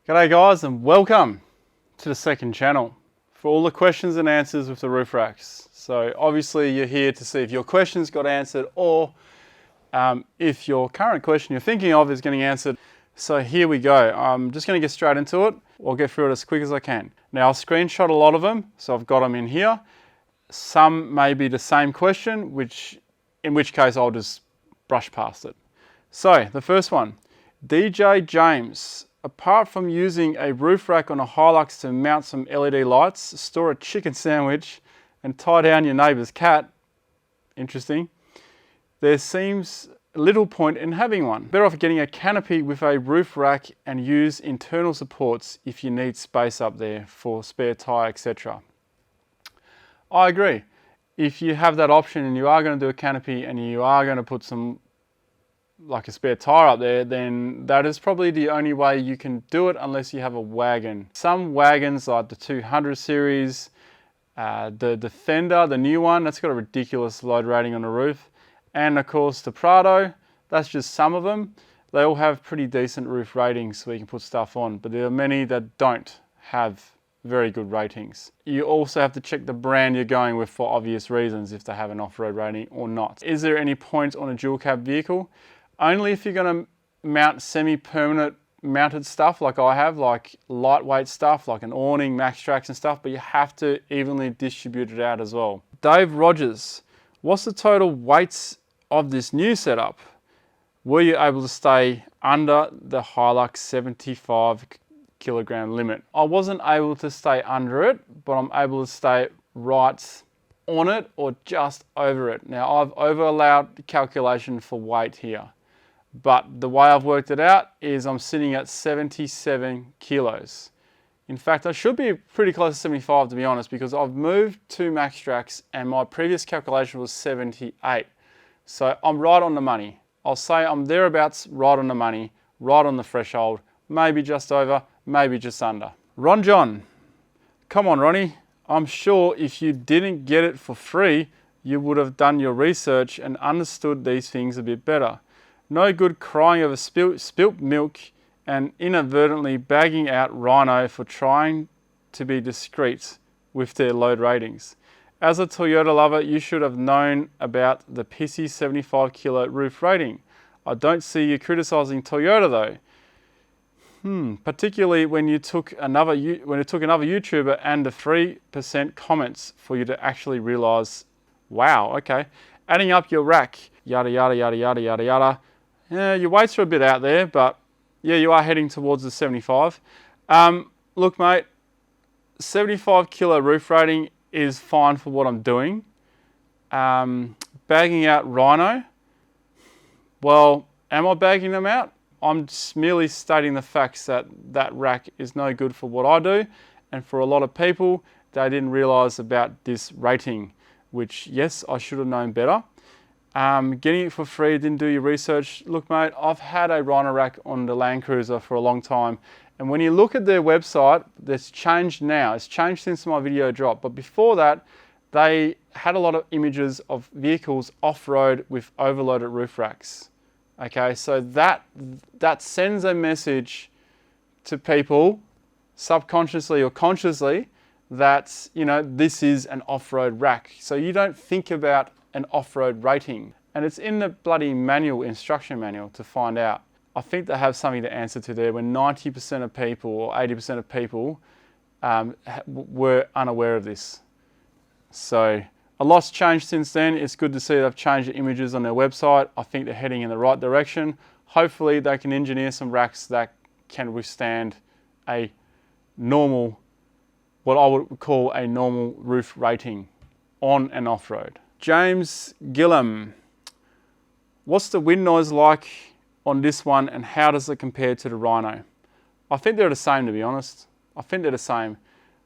G'day guys and welcome to the second channel for all the questions and answers with the roof racks. So obviously you're here to see if your questions got answered or if your current question you're thinking of is getting answered. So here we go. I'm just going to get straight into it. I'll get through it as quick as I can. Now I'll screenshot a lot of them, so I've got them in here. Some may be the same question, in which case I'll just brush past it. So the first one, DJ James. Apart from using a roof rack on a Hilux to mount some LED lights, store a chicken sandwich and tie down your neighbour's cat, interesting, there seems little point in having one. Better off getting a canopy with a roof rack and use internal supports if you need space up there for spare tyre, etc. I agree. If you have that option and you are going to do a canopy and you are going to put some like a spare tyre up there, then that is probably the only way you can do it unless you have a wagon. Some wagons like the 200 series, the Defender, the new one, that's got a ridiculous load rating on the roof. And of course the Prado, that's just some of them. They all have pretty decent roof ratings so you can put stuff on, but there are many that don't have very good ratings. You also have to check the brand you're going with for obvious reasons, if they have an off-road rating or not. Is there any point on a dual cab vehicle? Only if you're going to mount semi-permanent mounted stuff like I have, like lightweight stuff like an awning, max tracks and stuff, but you have to evenly distribute it out as well. Dave Rogers, what's the total weights of this new setup? Were you able to stay under the Hilux 75 kilogram limit? I wasn't able to stay under it, but I'm able to stay right on it or just over it. Now I've over allowed the calculation for weight here, but the way I've worked it out is I'm sitting at 77 kilos. In fact, I should be pretty close to 75 to be honest, because I've moved 2 max tracks and my previous calculation was 78. So I'm right on the money. I'll say I'm thereabouts, right on the money, right on the threshold, maybe just over, maybe just under. Ron John, come on Ronnie, I'm sure if you didn't get it for free, you would have done your research and understood these things a bit better. No good crying over spilt milk and inadvertently bagging out Rhino for trying to be discreet with their load ratings. As a Toyota lover, you should have known about the pissy 75 kilo roof rating. I don't see you criticizing Toyota though. Particularly when you took another YouTuber and the 3% comments for you to actually realize, wow, okay. Adding up your rack, yada, yada, yada, yada, yada, yada. Yeah, your weights are a bit out there, but yeah, you are heading towards the 75. Look, mate, 75 kilo roof rating is fine for what I'm doing. Bagging out Rhino, well, am I bagging them out? I'm just merely stating the facts that that rack is no good for what I do, and for a lot of people, they didn't realize about this rating, which yes, I should have known better. Getting it for free, didn't do your research. Look mate, I've had a Rhino rack on the Land Cruiser for a long time, and when you look at their website, that's changed now. It's changed since my video dropped, but before that, they had a lot of images of vehicles off-road with overloaded roof racks. Okay, so that sends a message to people subconsciously or consciously that, you know, this is an off-road rack. So you don't think about an off-road rating. And it's in the bloody manual, instruction manual to find out. I think they have something to answer to there when 90% of people or 80% of people were unaware of this. So a lot's changed since then. It's good to see they've changed the images on their website. I think they're heading in the right direction. Hopefully they can engineer some racks that can withstand a normal, what I would call a normal roof rating on and off-road. James Gillam, what's the wind noise like on this one and how does it compare to the Rhino? I think they're the same, to be honest. I think they're the same.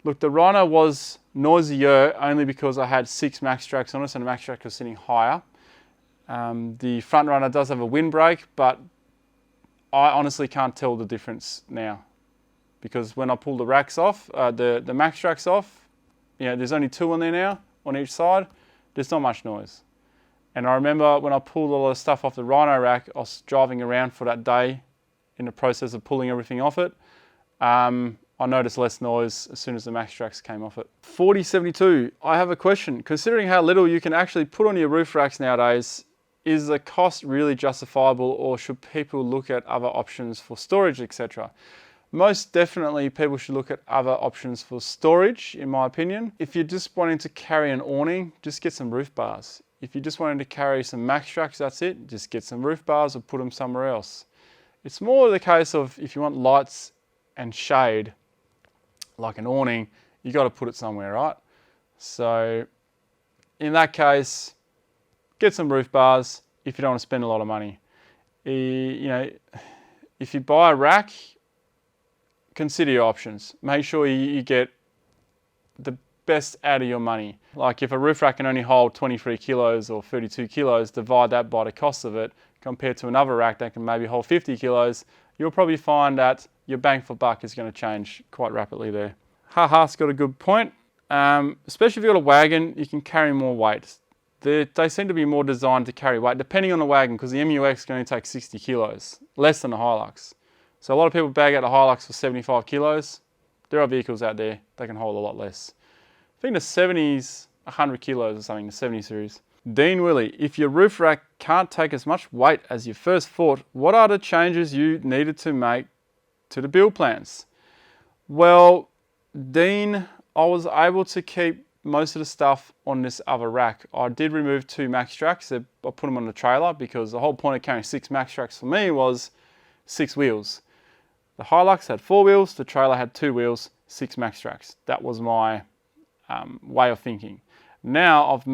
Look, the Rhino was noisier only because I had 6 max tracks on it, and the max track was sitting higher. The front runner does have a windbreak, but I honestly can't tell the difference now, because when I pull the racks off, the max tracks off, you know, there's only 2 on there now on each side. There's not much noise. And I remember when I pulled all the stuff off the Rhino rack, I was driving around for that day in the process of pulling everything off it. I noticed less noise as soon as the max tracks came off it. 4072, I have a question. Considering how little you can actually put on your roof racks nowadays, is the cost really justifiable, or should people look at other options for storage, etc.? Most definitely people should look at other options for storage, in my opinion. If you're just wanting to carry an awning, just get some roof bars. If you're just wanting to carry some max tracks, that's it. Just get some roof bars or put them somewhere else. It's more the case of if you want lights and shade, like an awning, you got to put it somewhere, right? So in that case, get some roof bars if you don't want to spend a lot of money. You know, if you buy a rack, consider your options. Make sure you get the best out of your money. Like if a roof rack can only hold 23 kilos or 32 kilos, divide that by the cost of it compared to another rack that can maybe hold 50 kilos, you'll probably find that your bang for buck is going to change quite rapidly there. Haha's got a good point. Especially if you've got a wagon, you can carry more weight. They seem to be more designed to carry weight, depending on the wagon, because the MUX can only take 60 kilos, less than the Hilux. So a lot of people bag out the Hilux for 75 kilos. There are vehicles out there that can hold a lot less. I think the 70's 100 kilos or something, the 70 series. Dean Willie, if your roof rack can't take as much weight as you first thought, what are the changes you needed to make to the build plans? Well, Dean, I was able to keep most of the stuff on this other rack. I did remove 2 max tracks. I put them on the trailer because the whole point of carrying 6 max tracks for me was 6 wheels. The Hilux had 4 wheels, the trailer had 2 wheels, 6 max tracks. That was my way of thinking. Now I've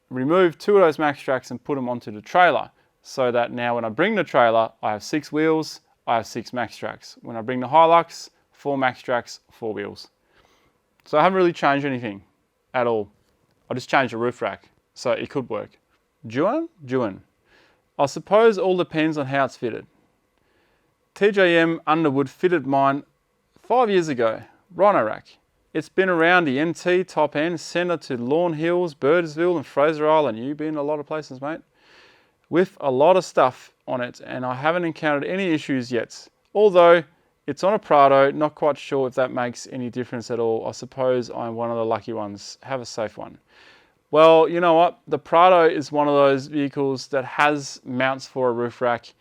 removed 2 of those max tracks and put them onto the trailer, so that now when I bring the trailer, I have 6 wheels, I have 6 max tracks. When I bring the Hilux, 4 max tracks, 4 wheels. So I haven't really changed anything at all. I just changed the roof rack, so it could work. Juan, I suppose all depends on how it's fitted. TJM Underwood fitted mine 5 years ago, Rhino rack. It's been around the NT top end, centre to Lawn Hills, Birdsville and Fraser Island. You've been in a lot of places, mate. With a lot of stuff on it, and I haven't encountered any issues yet. Although it's on a Prado, not quite sure if that makes any difference at all. I suppose I'm one of the lucky ones. Have a safe one. Well, you know what? The Prado is one of those vehicles that has mounts for a roof rack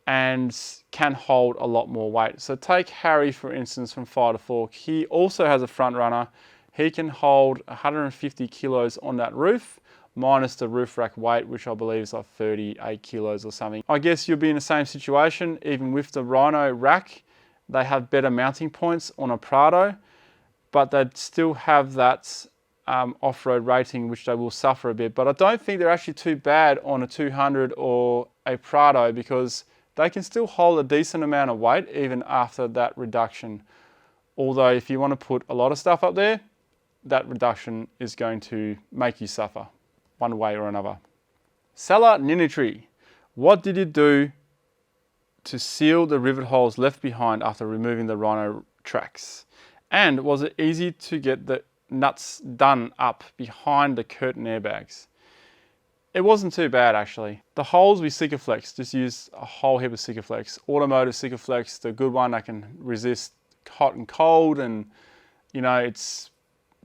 and can hold a lot more weight. So take Harry, for instance, from Fire to Fork. He also has a front runner. He can hold 150 kilos on that roof, minus the roof rack weight, which I believe is like 38 kilos or something. I guess you'll be in the same situation, even with the Rhino rack. They have better mounting points on a Prado, but they'd still have that off-road rating, which they will suffer a bit. But I don't think they're actually too bad on a 200 or a Prado, because they can still hold a decent amount of weight even after that reduction. Although if you want to put a lot of stuff up there, that reduction is going to make you suffer one way or another. Salah Ninitri, what did you do to seal the rivet holes left behind after removing the Rhino tracks? And was it easy to get the nuts done up behind the curtain airbags? It wasn't too bad, actually. The holes we Sikaflex, just used a whole heap of Sikaflex. Automotive Sikaflex, the good one that can resist hot and cold, and you know, it's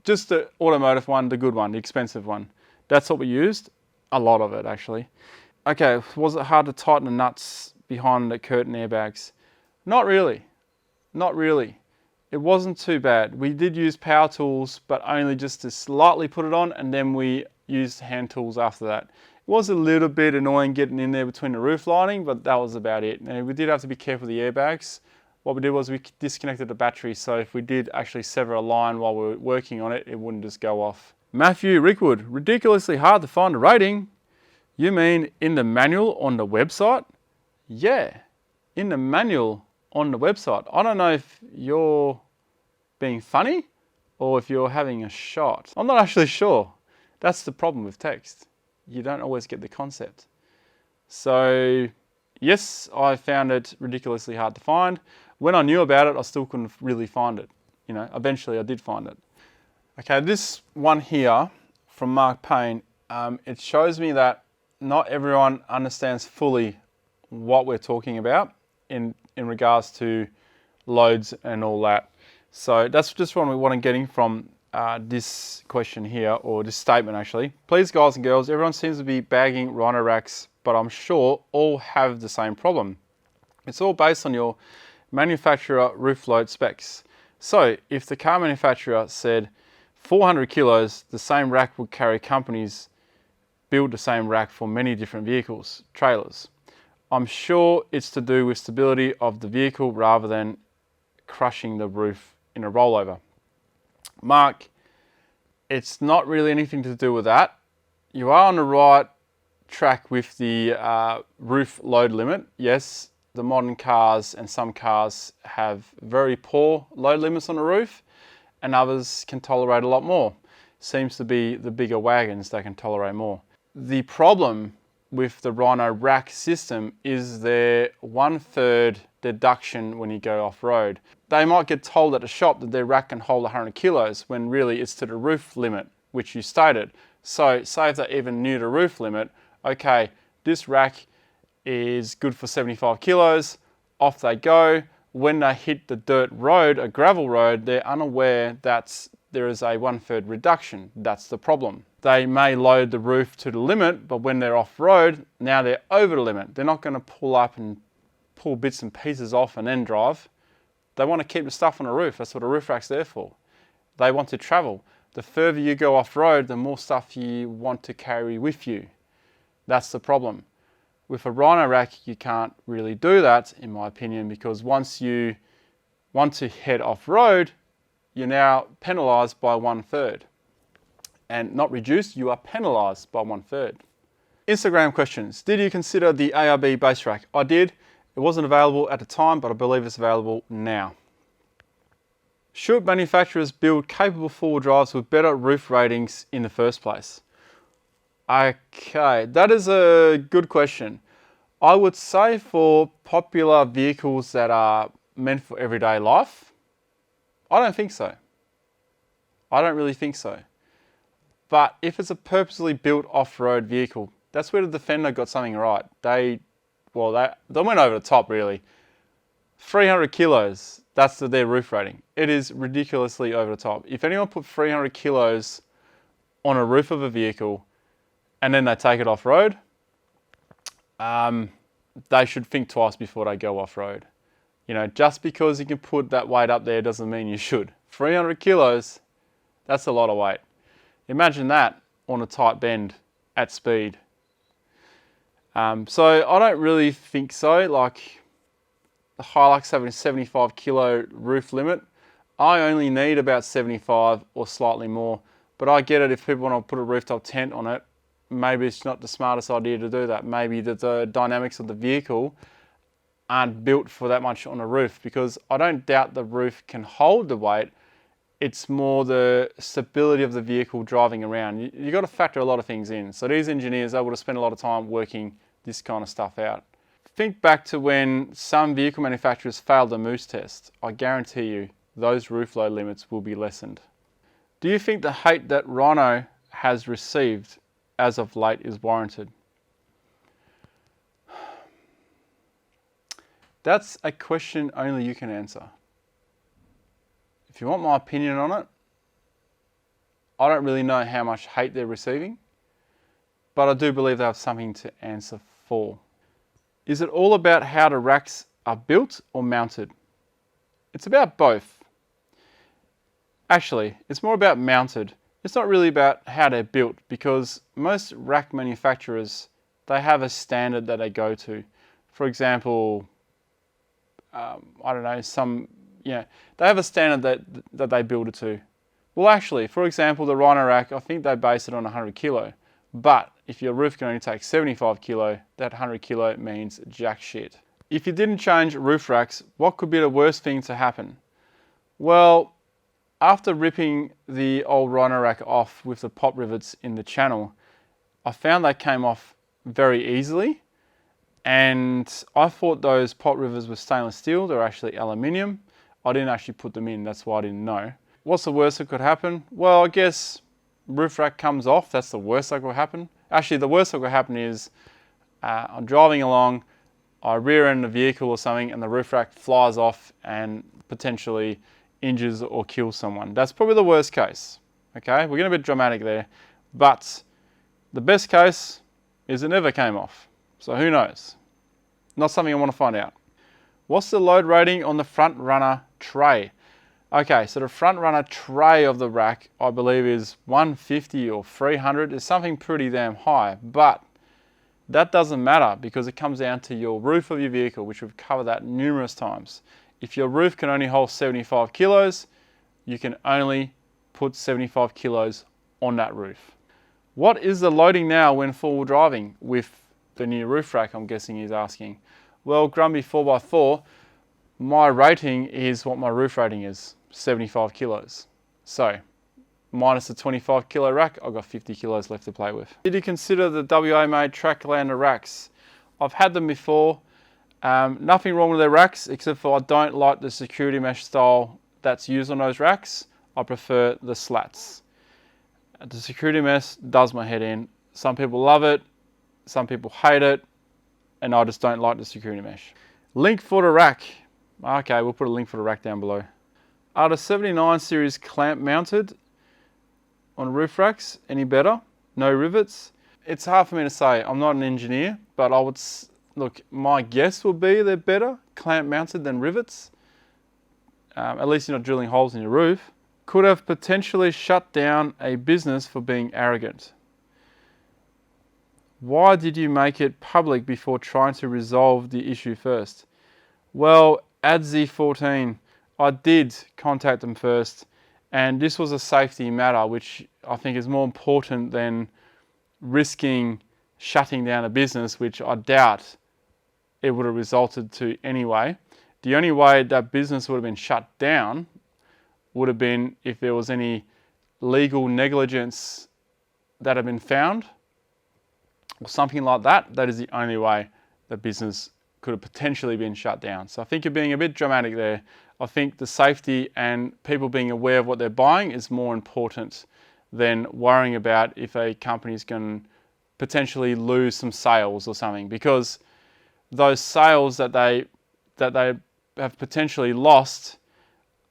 just the automotive one, the good one, the expensive one. That's what we used. A lot of it, actually. Okay, was it hard to tighten the nuts behind the curtain airbags? Not really. Not really. It wasn't too bad. We did use power tools, but only just to slightly put it on, and then we used hand tools after that. It was a little bit annoying getting in there between the roof lining, but that was about it. And we did have to be careful with the airbags. What we did was we disconnected the battery, so if we did actually sever a line while we were working on it, it wouldn't just go off. Matthew Rickwood, ridiculously hard to find a rating. You mean in the manual on the website? Yeah, in the manual on the website. I don't know if you're being funny or if you're having a shot. I'm not actually sure. That's the problem with text. You don't always get the concept. So yes, I found it ridiculously hard to find. When I knew about it, I still couldn't really find it. You know, eventually I did find it. Okay, this one here from Mark Payne, it shows me that not everyone understands fully what we're talking about in regards to loads and all that. So that's just what I'm getting from this question here, or this statement actually. Please guys and girls, everyone seems to be bagging Rhino racks, but I'm sure all have the same problem. It's all based on your manufacturer roof load specs. So if the car manufacturer said 400 kilos, the same rack would carry. Companies build the same rack for many different vehicles, trailers. I'm sure it's to do with stability of the vehicle rather than crushing the roof in a rollover. Mark, it's not really anything to do with that. You are on the right track with the roof load limit. Yes, the modern cars and some cars have very poor load limits on the roof, and others can tolerate a lot more. Seems to be the bigger wagons that can tolerate more. The problem with the Rhino rack system is their 1/3 deduction when you go off-road. They might get told at the shop that their rack can hold 100 kilos when really it's to the roof limit, which you stated. So say if they even knew the roof limit, okay, this rack is good for 75 kilos, off they go. When they hit the dirt road, a gravel road, they're unaware that there is a 1/3 reduction. That's the problem. They may load the roof to the limit, but when they're off-road, now they're over the limit. They're not going to pull up and pull bits and pieces off and then drive. They want to keep the stuff on the roof. That's what a roof rack's there for. They want to travel. The further you go off-road, the more stuff you want to carry with you. That's the problem. With a Rhino rack, you can't really do that, in my opinion, because once you want to head off-road, you're now penalised by 1/3. And not reduced, you are penalised by 1/3. Instagram questions. Did you consider the ARB base rack? I did. It wasn't available at the time, but I believe it's available now. Should manufacturers build capable four-wheel drives with better roof ratings in the first place? Okay, that is a good question. I would say for popular vehicles that are meant for everyday life, I don't think so. I don't really think so. But if it's a purposely built off-road vehicle, that's where the Defender got something right. They went over the top really. 300 kilos, that's their roof rating. It is ridiculously over the top. If anyone put 300 kilos on a roof of a vehicle and then they take it off-road, they should think twice before they go off-road. You know, just because you can put that weight up there doesn't mean you should. 300 kilos, that's a lot of weight. Imagine that on a tight bend at speed. So I don't really think so. Like the Hilux having a 75 kilo roof limit, I only need about 75 or slightly more. But I get it if people want to put a rooftop tent on it. Maybe it's not the smartest idea to do that. Maybe the dynamics of the vehicle aren't built for that much on a roof, because I don't doubt the roof can hold the weight. It's more the stability of the vehicle driving around. You've got to factor a lot of things in. So these engineers are able to spend a lot of time working this kind of stuff out. Think back to when some vehicle manufacturers failed the Moose test. I guarantee you those roof load limits will be lessened. Do you think the hate that Rhino has received as of late is warranted? That's a question only you can answer. If you want my opinion on it, I don't really know how much hate they're receiving, but I do believe they have something to answer for. Is it all about how the racks are built or mounted? It's about both. Actually, it's more about mounted. It's not really about how they're built, because most rack manufacturers, they have a standard that they go to. For example, I don't know, they have a standard that they build it to. Well, actually, for example, the Rhino rack, I think they base it on 100 kilo. But if your roof can only take 75 kilo, that 100 kilo means jack shit. If you didn't change roof racks, what could be the worst thing to happen? Well, after ripping the old Rhino rack off with the pop rivets in the channel, I found they came off very easily. And I thought those pot rivets were stainless steel. They're actually aluminium. I didn't actually put them in, that's why I didn't know. What's the worst that could happen? Well, I guess roof rack comes off. That's the worst that could happen. Actually, the worst that could happen is I'm driving along, I rear end a vehicle or something and the roof rack flies off and potentially injures or kills someone. That's probably the worst case. Okay, we're getting a bit dramatic there, but the best case is it never came off. So who knows? Not something I want to find out. What's the load rating on the front runner tray? Okay, so the front runner tray of the rack, I believe, is 150 or 300. It's something pretty damn high, but that doesn't matter because it comes down to your roof of your vehicle, which we've covered that numerous times. If your roof can only hold 75 kilos, you can only put 75 kilos on that roof. What is the loading now when four-wheel driving with the new roof rack, I'm guessing he's asking. Well, Grumby 4x4, my rating is what my roof rating is, 75 kilos. So, minus the 25 kilo rack, I've got 50 kilos left to play with. Did you consider the WA-made Tracklander racks? I've had them before. Nothing wrong with their racks, except for I don't like the security mesh style that's used on those racks. I prefer the slats. The security mesh does my head in. Some people love it, some people hate it, and I just don't like the security mesh. Link for the rack. Okay, we'll put a link for the rack down below. Are the 79 series clamp mounted on roof racks any better? No rivets? It's hard for me to say. I'm not an engineer, but I would, look, my guess would be they're better clamp mounted than rivets. At least you're not drilling holes in your roof. Could have potentially shut down a business for being arrogant. Why did you make it public before trying to resolve the issue first? Well, ADZ14, I did contact them first, and this was a safety matter, which I think is more important than risking shutting down a business, which I doubt it would have resulted to anyway. The only way that business would have been shut down would have been if there was any legal negligence that had been found or something like that. That is the only way the business could have potentially been shut down. So I think you're being a bit dramatic there. I think the safety and people being aware of what they're buying is more important than worrying about if a company is going to potentially lose some sales or something, because those sales that they have potentially lost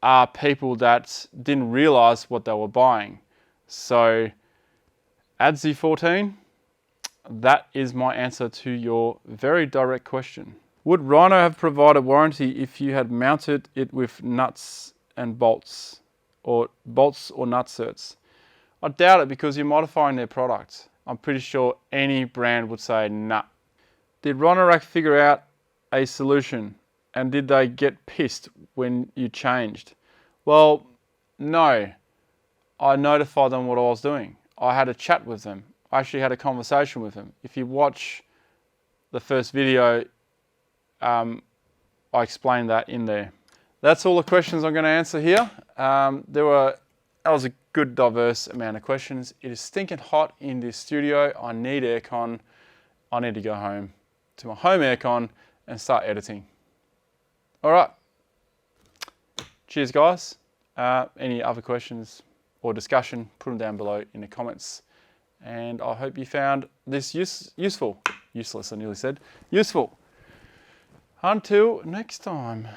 are people that didn't realize what they were buying. So ADZ14, that is my answer to your very direct question. Would Rhino have provided warranty if you had mounted it with nuts and bolts or nut certs? I doubt it, because you're modifying their product. I'm pretty sure any brand would say nah. Did Rhino figure out a solution, and did they get pissed when you changed? Well, no. I notified them what I was doing. I had a chat with them. I actually had a conversation with them. If you watch the first video, I explained that in there. That's all the questions I'm going to answer here. That was a good diverse amount of questions. It is stinking hot in this studio. I need aircon. I need to go home to my home aircon and start editing. All right. Cheers, guys. Any other questions or discussion, put them down below in the comments. And I hope you found this useful. Useless, I nearly said. Useful. Until next time.